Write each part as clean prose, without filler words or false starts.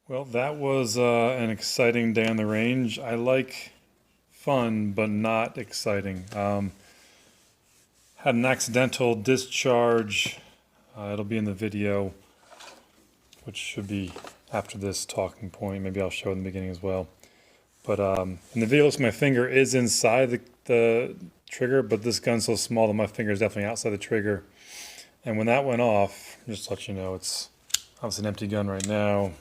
Well, that was an exciting day on the range. I like fun, but not exciting. Had an accidental discharge. It'll be in the video, which should be after this talking point. Maybe I'll show it in the beginning as well. But in the video, my finger is inside the trigger, but this gun's so small that my finger is definitely outside the trigger. And when that went off, just to let you know, it's obviously an empty gun right now.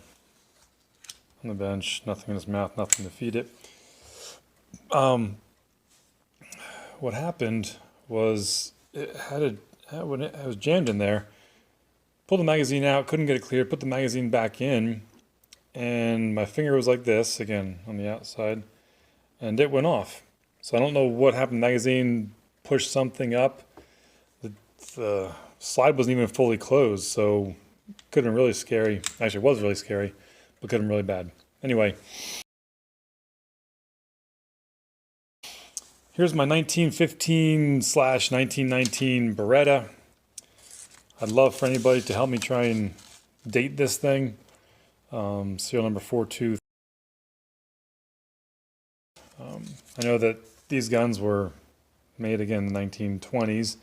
On the bench, nothing in his mouth, nothing to feed it. What happened was when it was jammed in there, pulled the magazine out, couldn't get it clear, put the magazine back in, and my finger was like this, again, on the outside, and it went off. So I don't know what happened. The magazine pushed something up. The slide wasn't even fully closed, so could have been really scary. Actually, it was really scary, but could have been really bad. Anyway, here's my 1915/1919 Beretta. I'd love for anybody to help me try and date this thing. Serial number 42. I know that these guns were made again in the 1920s.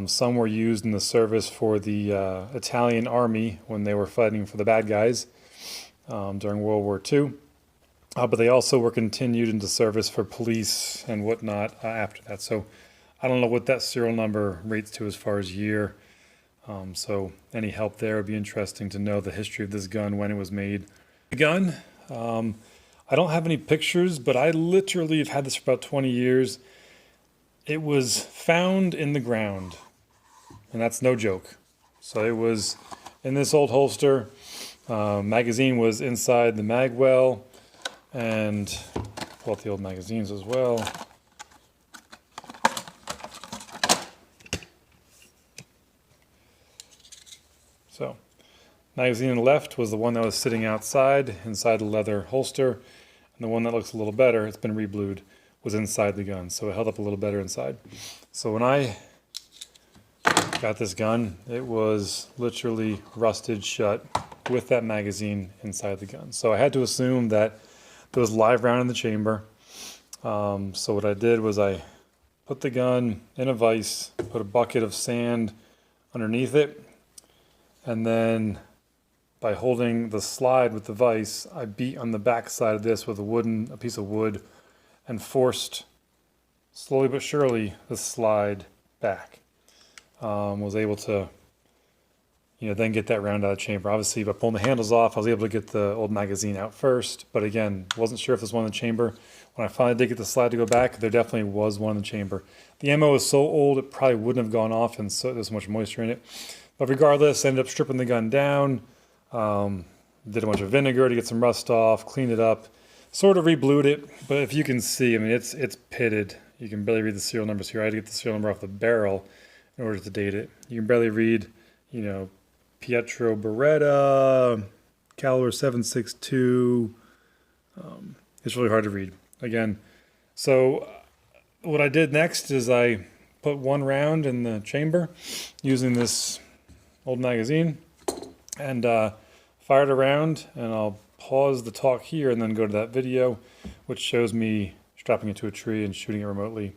Some were used in the service for the Italian army when they were fighting for the bad guys during World War II. But they also were continued into service for police and whatnot after that. So I don't know what that serial number rates to as far as year. So any help there would be interesting to know the history of this gun, when it was made. The gun, I don't have any pictures, but I literally have had this for about 20 years. It was found in the ground, and that's no joke. So it was in this old holster. Magazine was inside the mag well, and pull out the old magazines as well. So, magazine on the left was the one that was sitting outside, inside the leather holster, and the one that looks a little better, it's been reblued, was inside the gun, so it held up a little better inside. So when I got this gun, it was literally rusted shut with that magazine inside the gun. So I had to assume that there was live round in the chamber. So what I did was I put the gun in a vise, put a bucket of sand underneath it, and then by holding the slide with the vise, I beat on the back side of this with a piece of wood, and forced slowly but surely the slide back. Was able to, then get that round out of the chamber. Obviously, by pulling the handles off, I was able to get the old magazine out first. But again, wasn't sure if there's one in the chamber. When I finally did get the slide to go back, there definitely was one in the chamber. The ammo was so old, it probably wouldn't have gone off, and so there's so much moisture in it. But regardless, I ended up stripping the gun down, did a bunch of vinegar to get some rust off, cleaned it up, sort of reblued it. But if you can see, it's pitted. You can barely read the serial numbers here. I had to get the serial number off the barrel in order to date it. You can barely read, Pietro Beretta, caliber 7.62. It's really hard to read. Again, so what I did next is I put one round in the chamber using this old magazine and fired a round, and I'll pause the talk here and then go to that video, which shows me strapping it to a tree and shooting it remotely.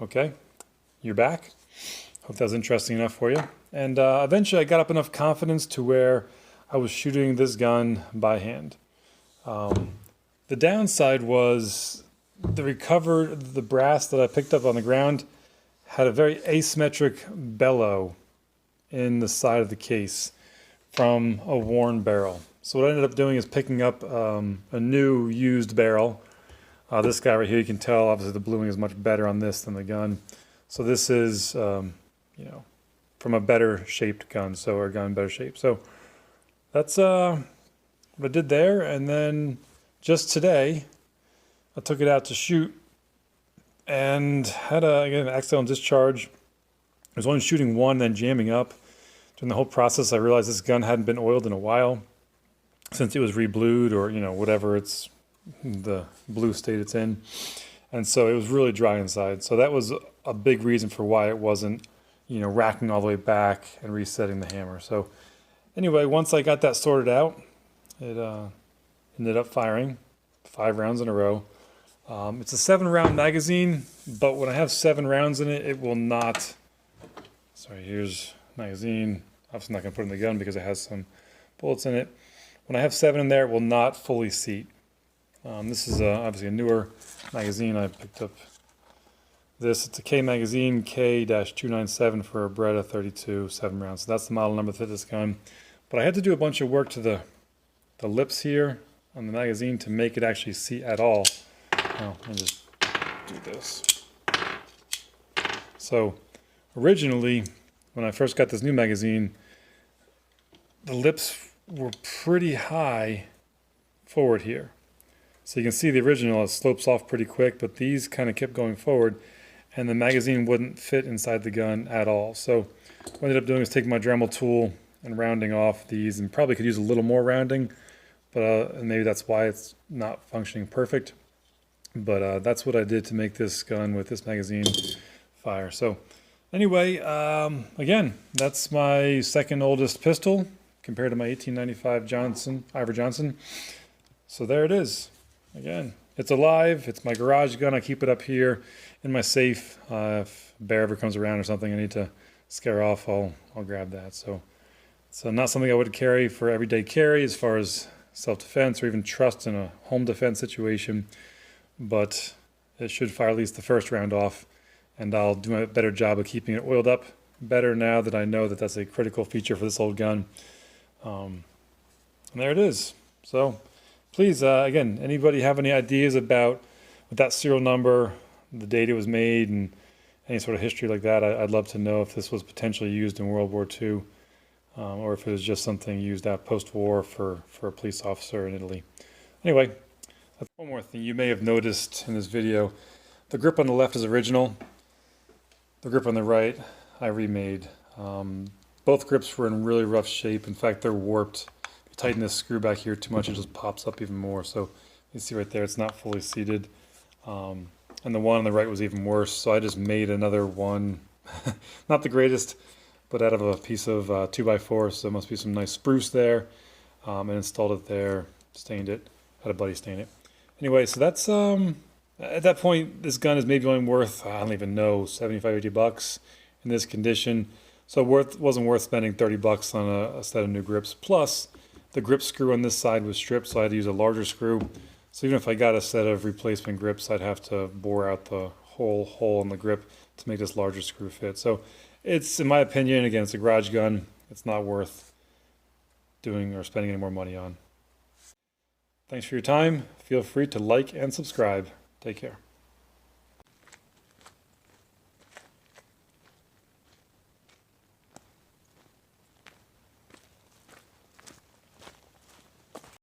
Okay, you're back. Hope that was interesting enough for you. And eventually I got up enough confidence to where I was shooting this gun by hand. The downside was the brass that I picked up on the ground had a very asymmetric bellow in the side of the case from a worn barrel. So what I ended up doing is picking up a new used barrel. This guy right here, you can tell obviously the bluing is much better on this than the gun. So this is, from a better shaped gun, or a gun in better shape. So that's what I did there. And then just today, I took it out to shoot and had an accidental discharge. I was only shooting one, then jamming up During the whole process, I realized this gun hadn't been oiled in a while since it was reblued, or whatever it's the blue state it's in, and so it was really dry inside. So that was a big reason for why it wasn't racking all the way back and resetting the hammer. So anyway, once I got that sorted out, it ended up firing 5 rounds in a row. It's a 7-round magazine, but when I have 7 rounds in it, it will not. Sorry, here's magazine. Obviously not going to put it in the gun because it has some bullets in it. When I have 7 in there, it will not fully seat. This is obviously a newer magazine. I picked up this. It's a K magazine, K-297 for a Beretta 32, 7 rounds. So that's the model number for this gun. But I had to do a bunch of work to the lips here on the magazine to make it actually seat at all. Well, I'll just do this. So originally, when I first got this new magazine, the lips were pretty high forward here. So you can see the original, it slopes off pretty quick, but these kind of kept going forward, and the magazine wouldn't fit inside the gun at all. So what I ended up doing is taking my Dremel tool and rounding off these, and probably could use a little more rounding, but and maybe that's why it's not functioning perfect. But that's what I did to make this gun with this magazine fire. So anyway, again, that's my second oldest pistol compared to my 1895 Ivor Johnson. So there it is. Again, it's alive. It's my garage gun. I keep it up here in my safe. If a bear ever comes around or something I need to scare off, I'll grab that. So it's not something I would carry for everyday carry as far as self-defense or even trust in a home defense situation. But it should fire at least the first round off, and I'll do a better job of keeping it oiled up better now that I know that that's a critical feature for this old gun. And there it is. So please, again, anybody have any ideas about with that serial number, the date it was made, and any sort of history like that? I'd love to know if this was potentially used in World War II, or if it was just something used out post-war for a police officer in Italy. Anyway, that's one more thing you may have noticed in this video. The grip on the left is original. The grip on the right, I remade. Both grips were in really rough shape. In fact, they're warped. If you tighten this screw back here too much, it just pops up even more. So you see right there, it's not fully seated. And the one on the right was even worse. So I just made another one, not the greatest, but out of a piece of 2x4. So there must be some nice spruce there. And installed it there, stained it, had a buddy stain it. Anyway, so that's, at that point, this gun is maybe only worth, I don't even know, 75, 80 bucks in this condition. So wasn't worth spending 30 bucks on a set of new grips. Plus, the grip screw on this side was stripped, so I had to use a larger screw. So even if I got a set of replacement grips, I'd have to bore out the whole hole in the grip to make this larger screw fit. So it's, in my opinion, again, it's a garage gun. It's not worth doing or spending any more money on. Thanks for your time. Feel free to like and subscribe. Take care.